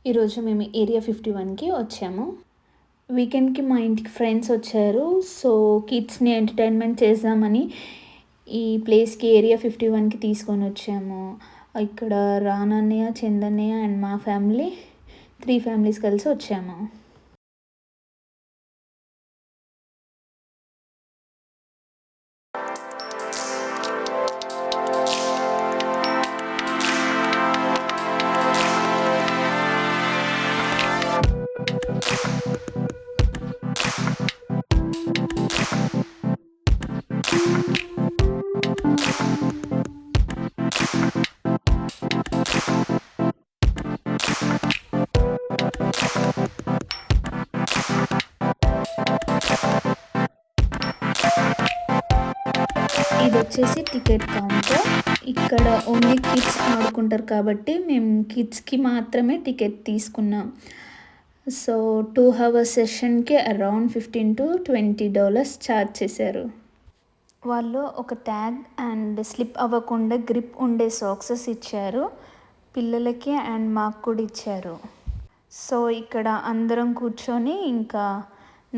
ఈరోజు మేము ఏరియా 51కి వచ్చాము. వీకెండ్‌కి మా ఇంటికి ఫ్రెండ్స్ వచ్చారు. సో, కిడ్స్‌ని ఎంటర్‌టైన్‌మెంట్ చేద్దామని ఈ ప్లేస్‌కి ఏరియా 51కి తీసుకొనొచ్చాము. ఇక్కడ రానన్నయ్య, చందన్నయ్య అండ్ మా ఫ్యామిలీ 3 ఫ్యామిలీస్ కలిసి వచ్చాము. ఇదొచ్చేసి టికెట్ కౌంటర్. ఇక్కడ ఓన్లీ కిడ్స్ ఆడుకుంటారు కాబట్టి మేము కిడ్స్‌కి మాత్రమే టికెట్ తీసుకున్నాం. సో, 2 అవర్స్ సెషన్‌కి అరౌండ్ $15-20 ఛార్జ్ చేశారు. వాళ్ళు ఒక ట్యాగ్ అండ్ స్లిప్ అవ్వకుండా గ్రిప్ ఉండే సాక్సెస్ ఇచ్చారు. పిల్లలకి అండ్ మాకు కూడా ఇచ్చారు. సో, ఇక్కడ అందరం కూర్చొని ఇంకా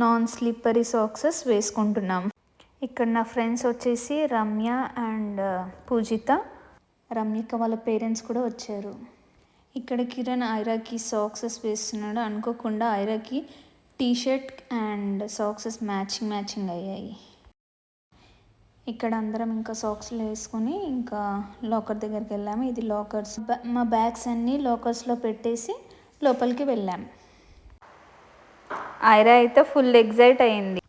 నాన్ స్లిప్పరీ సాక్సెస్ వేసుకుంటున్నాం. ఇక్కడ నా ఫ్రెండ్స్ వచ్చేసి రమ్య అండ్ పూజిత. రమ్యక వాళ్ళ పేరెంట్స్ కూడా వచ్చారు. ఇక్కడ కిరణ్ ఐరాకి సాక్సెస్ వేస్తున్నాడు. అనుకోకుండా ఐరాకి టీషర్ట్ అండ్ సాక్సెస్ మ్యాచింగ్ అయ్యాయి. ఇక్కడ అందరం ఇంకా సాక్స్లు వేసుకొని ఇంకా లాకర్ దగ్గరికి వెళ్ళాము. ఇది లాకర్స్. మా బ్యాగ్స్ అన్నీ లాకర్స్లో పెట్టేసి లోపలికి వెళ్ళాము. ఐరా అయితే ఫుల్ ఎగ్జైట్ అయింది.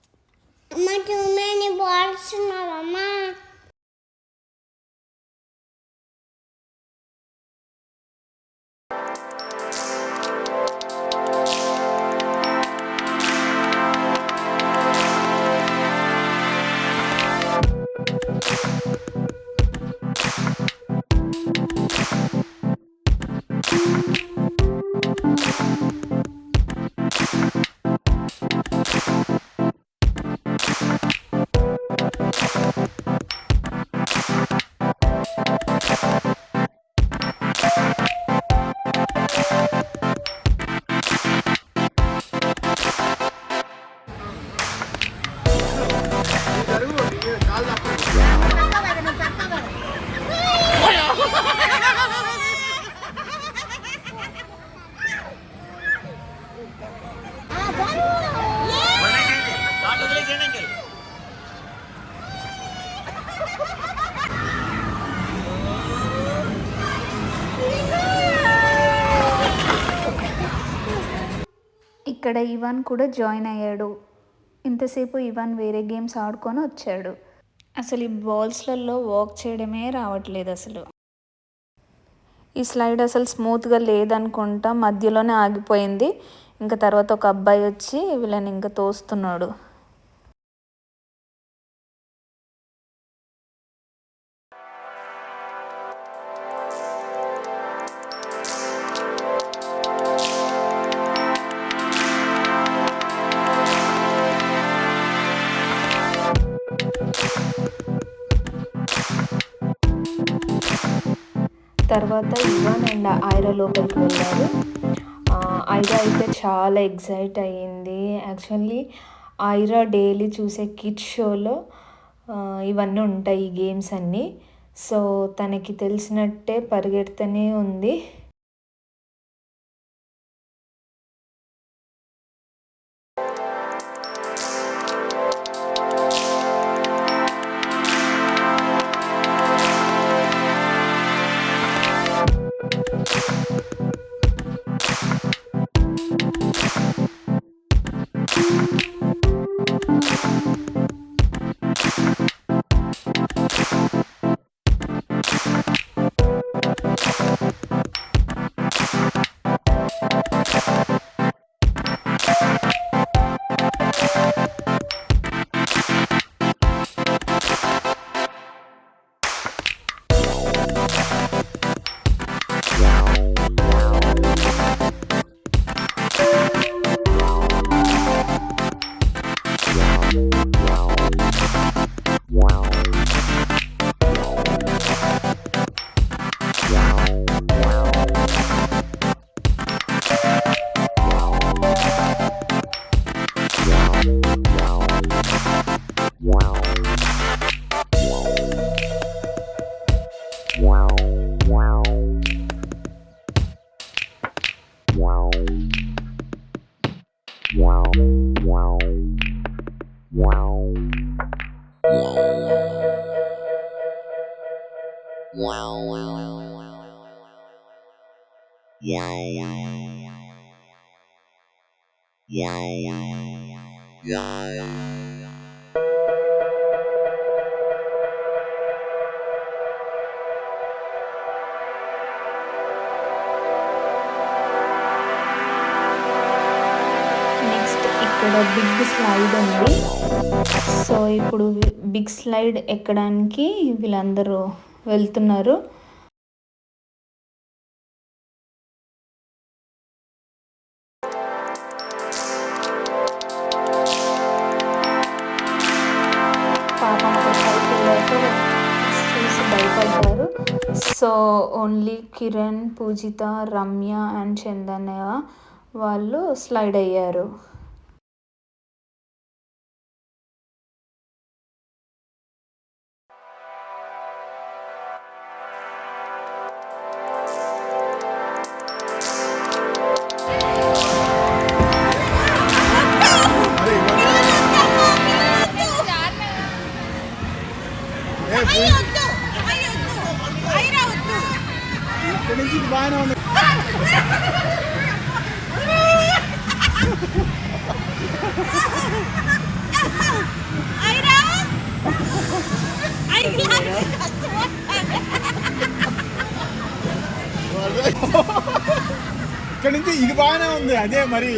ఇక్కడ ఇవాన్ కూడా జాయిన్ అయ్యాడు. ఇంతసేపు ఇవాన్ వేరే గేమ్స్ ఆడుకొని వచ్చాడు. అసలు ఈ బాల్స్లలో వాక్ చేయడమే రావట్లేదు అసలు. ఈ స్లైడ్ అసలు స్మూత్గా లేదనుకుంటా, మధ్యలోనే ఆగిపోయింది. ఇంకా తర్వాత ఒక అబ్బాయి వచ్చి వీళ్ళని ఇంకా తోస్తున్నాడు. తర్వాత ఇవాన్ అండ్ ఐరా లోపలికి వెళ్ళారు. ఐరా అయితే చాలా ఎగ్జైట్ అయ్యింది. యాక్చువల్లీ ఐరా డైలీ చూసే కిడ్స్ షోలో ఇవన్నీ ఉంటాయి, ఈ గేమ్స్ అన్నీ. సో, తనకి తెలిసినట్టే పరిగెడుతూనే ఉంది. నెక్స్ట్ ఇక్కడ బిగ్ స్లైడ్ ఉంది. సో ఇప్పుడు బిగ్ స్లైడ్ ఎక్కడానికి వీళ్ళందరూ వెళ్తున్నారు. పాపం అక్కడ పైకి వెళ్ళాక చూసి భయపడ్డారు. So only Kiran, Pujitha, Ramya and Chandana వాళ్ళు స్లైడ్ అయ్యారు. ఇక్కడి నుంచి బాగానే ఉంది. ఇక్కడి నుంచి ఇది బాగానే ఉంది. అదే మరి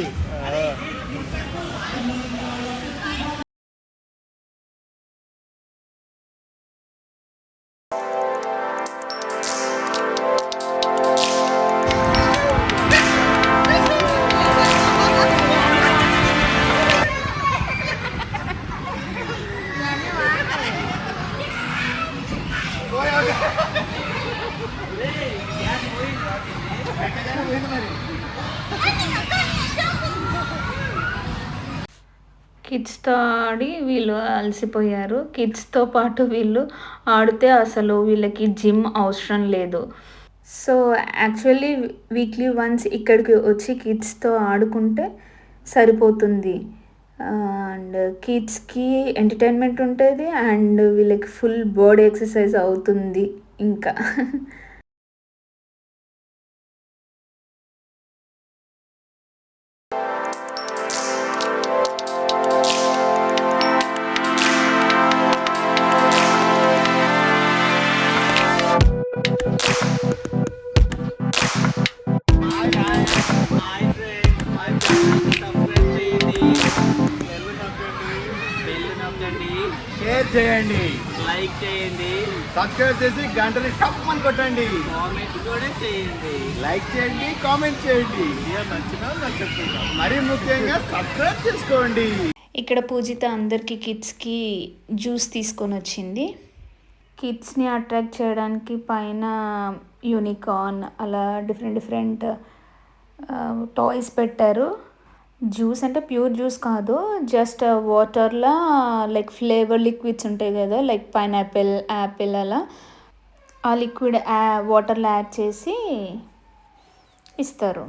కిడ్స్తో ఆడి వీళ్ళు అలసిపోయారు. కిడ్స్తో పాటు వీళ్ళు ఆడితే అసలు వీళ్ళకి జిమ్ అవసరం లేదు. సో యాక్చువల్లీ వీక్లీ వన్స్ ఇక్కడికి వచ్చి కిడ్స్తో ఆడుకుంటే సరిపోతుంది. అండ్ కిడ్స్కి ఎంటర్టైన్మెంట్ ఉంటుంది అండ్ వీళ్ళకి ఫుల్ బాడీ ఎక్సర్సైజ్ అవుతుంది. ఇంకా షేర్ చేయండి, లైక్ చేయండి, సబ్స్క్రైబ్ చేసి గంటని టప్ కొట్టండి, కామెంట్ కూడా చేయండి. లైక్ చేయండి, కామెంట్ చేయండి, నచ్చినా నచ్చకుండా మరీ ముఖ్యంగా సబ్స్క్రైబ్ చేసుకోండి. ఇక్కడ పూజిత అందరికీ కిడ్స్కి జ్యూస్ తీసుకొని వచ్చింది. కిడ్స్ని అట్రాక్ట్ చేయడానికి పైన యూనికార్న్ అలా డిఫరెంట్ టాయ్స్ పెట్టారు. జ్యూస్ అంటే ప్యూర్ జ్యూస్ కాదు, జస్ట్ వాటర్లో లైక్ ఫ్లేవర్ లిక్విడ్స్ ఉంటాయి కదా, లైక్ పైనాపిల్, యాపిల్ అలా ఆ లిక్విడ్ వాటర్లో యాడ్ చేసి ఇస్తారు.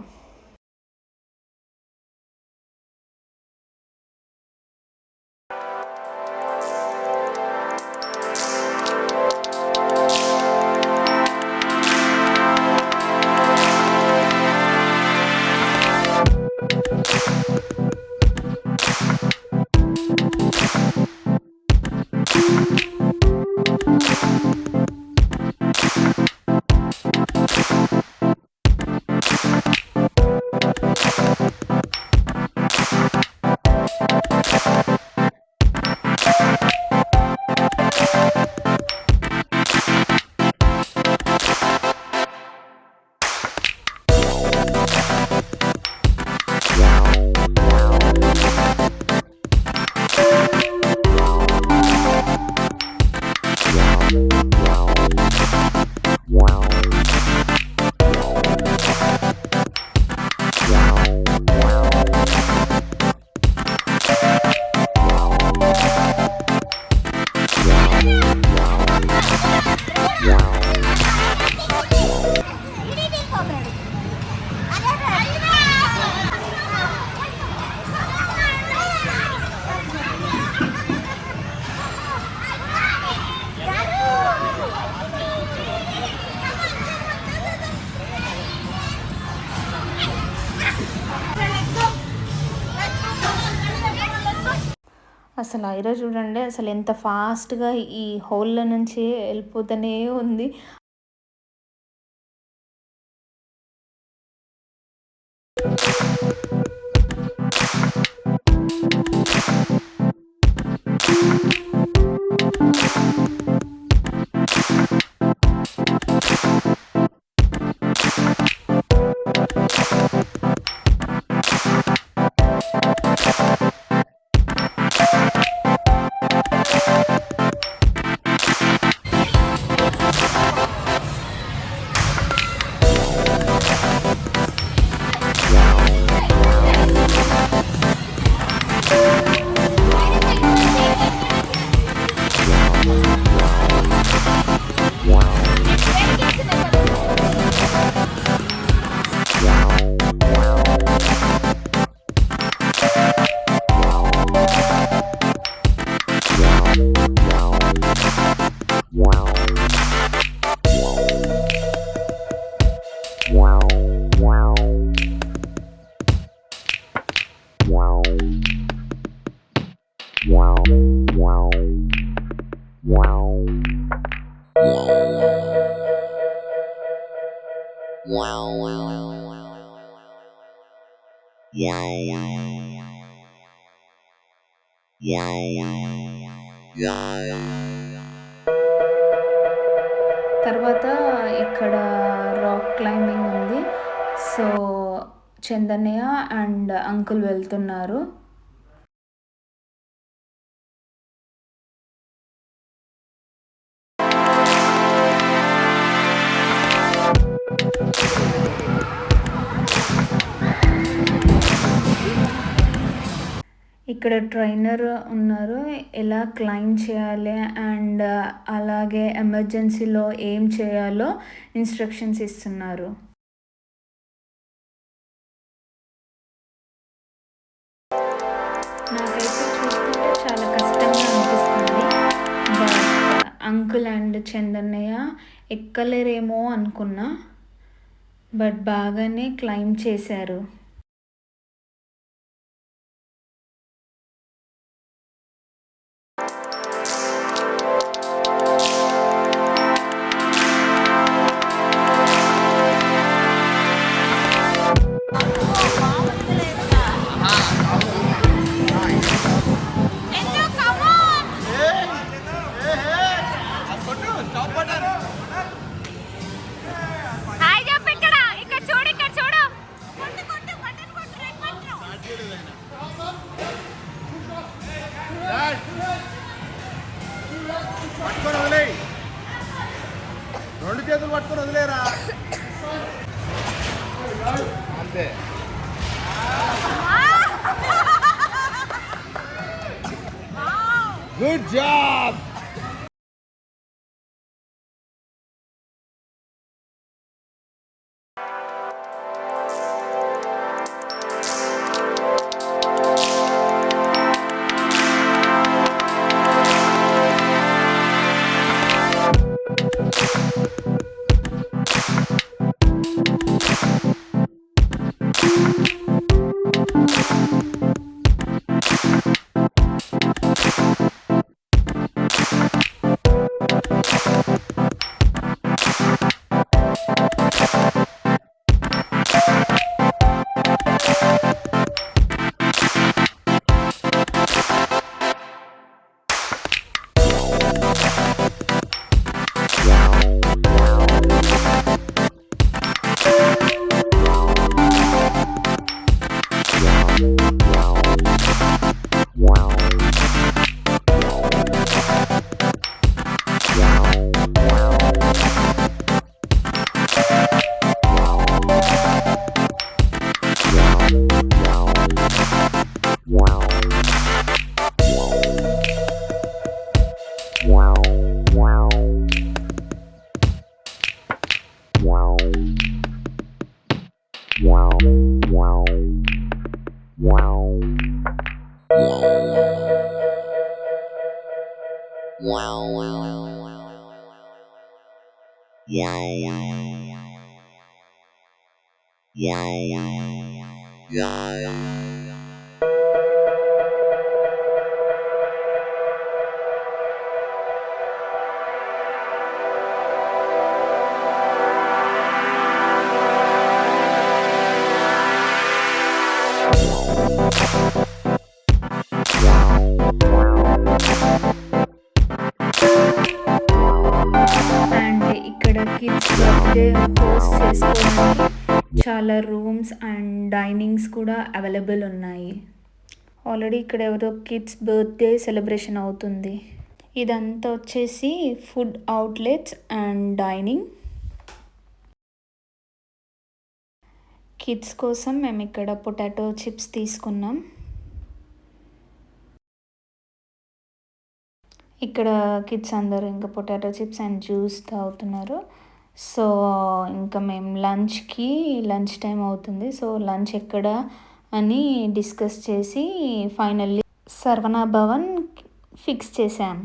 అసలు ఐరా చూడండి అసలు ఎంత ఫాస్ట్‌గా ఈ హోల్‌లో నుంచి వెళ్ళిపోతూనే ఉంది. తర్వాత ఇక్కడ రాక్ క్లైంబింగ్ ఉంది. సో, చందన్నయ్య అండ్ అంకుల్ వెళ్తున్నారు. ఇక్కడ ట్రైనర్ ఉన్నారు. ఎలా క్లైంబ్ చేయాలి అండ్ అలాగే ఎమర్జెన్సీలో ఏం చేయాలో ఇన్‌స్ట్రక్షన్స్ ఇస్తున్నారు. నాకైతే చూస్తుంటే చాలా కష్టంగా అనిపిస్తుంది. బట్ అంకుల్ అండ్ చందన్నయ్య ఎక్కలేరేమో అనుకున్నా. బట్ బాగానే క్లైంబ్ చేశారు. హాయ్ చెప్పు ఇక్కడ ఇక్కడ చూడు ఇక్కడ చూడు కొట్టు కొట్టు బటన్ కొట్టు రెడ్ బటన్ పట్టుకొని వదిలేయ్, 2 చేతులు పట్టుకొని వదిలేరా అంతే. Good job. ఇక్కడ కిడ్స్ బర్త్డే హోస్ట్ చేసుకోవడానికి చాలా రూమ్స్ అండ్ డైనింగ్స్ కూడా అవైలబుల్ ఉన్నాయి. ఆల్రెడీ ఇక్కడ ఎవరో కిడ్స్ బర్త్డే సెలబ్రేషన్ అవుతుంది. ఇదంతా వచ్చేసి food outlets and dining. Kids కోసం మేము ఇక్కడ పొటాటో చిప్స్ తీసుకున్నాం. ఇక్కడ కిడ్స్ అందరూ ఇంకా పొటాటో చిప్స్ అండ్ జ్యూస్ తాగుతున్నారు. సో ఇంకా మేము లంచ్ టైం అవుతుంది. సో లంచ్ ఎక్కడ అని డిస్కస్ చేసి ఫైనల్లీ సర్వనా భవన్ ఫిక్స్ చేసాం.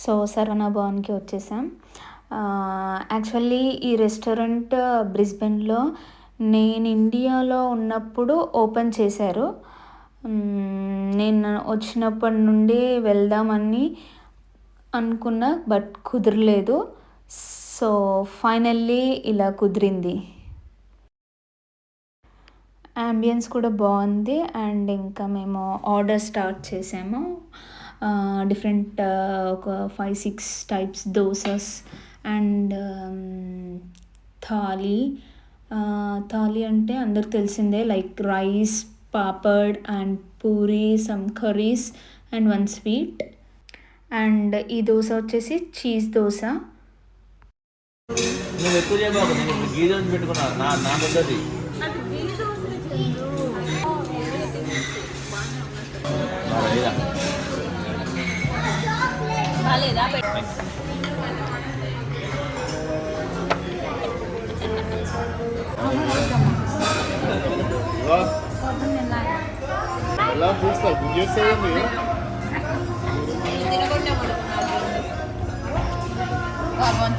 సో సర్వనా భవన్కి వచ్చేసాం. యాక్చువల్లీ ఈ రెస్టారెంట్ బ్రిస్బెన్లో నేను ఇండియాలో ఉన్నప్పుడు ఓపెన్ చేశారు. నేను వచ్చినప్పటి నుండి వెళ్దామని అనుకున్నా, బట్ కుదరలేదు. సో ఫైనల్లీ ఇలా కుదిరింది. యాంబియన్స్ కూడా బాగుంది. అండ్ ఇంకా మేము ఆర్డర్ స్టార్ట్ చేసాము. డిఫరెంట్ ఒక 5-6 టైప్స్ దోసస్ అండ్ థాలీ అంటే అందరికి తెలిసిందే, like rice, papad and puri, some curries and 1 sweet. And ఈ దోశ వచ్చేసి చీజ్ దోశ. నువ్వు ఎక్కువ చేయబాకు, నేను గీ దోశ పెట్టుకున్నా నా పెద్దది. ఎలా చూస్తా చేసేయండి.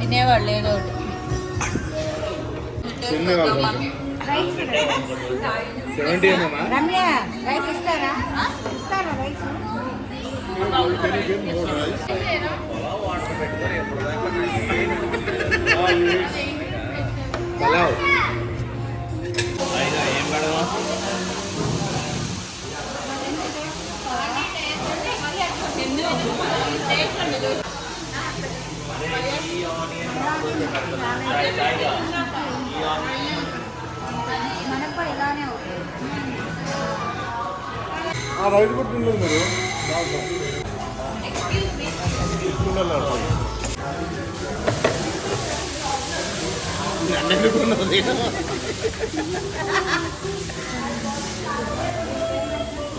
తినేవాళ్ళు లేదో తినేవాళ్ళు 70 ఏమన్నా రైస్ ఇస్తారా రైస్ పలావ్ ఏం కడగా రైతు కూడా తిన్నారు మీరు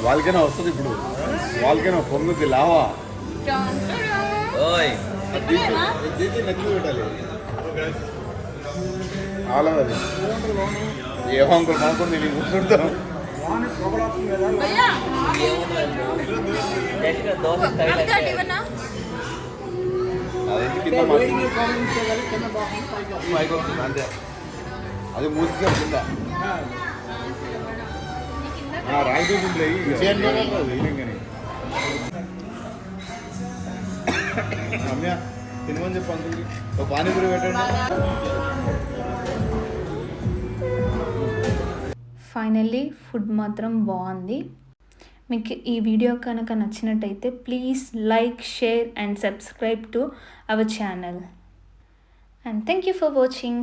వాళ్ళకైనా వస్తుంది ఇప్పుడు, వాళ్ళకైనా పొంగుద్ది లావా. ఓయ్ నెత్తి పెట్టాలి ఆలది ఏమో అంకుల్ మాకు నేను కూర్చుంటాం. దోశ స్టైల్ అదైతే కింద పైకి వస్తుంది అంతే, అది మూసిగా కింద రాయితోటి రమ్య తినమని చెప్పి అంకుల్కి ఒక పానీపూరి పెట్టండి. ఫైనల్లీ ఫుడ్ మాత్రం బాగుంది. మీకు ఈ వీడియో కనుక నచ్చినట్టయితే please like, share and subscribe to our channel. And thank you for watching.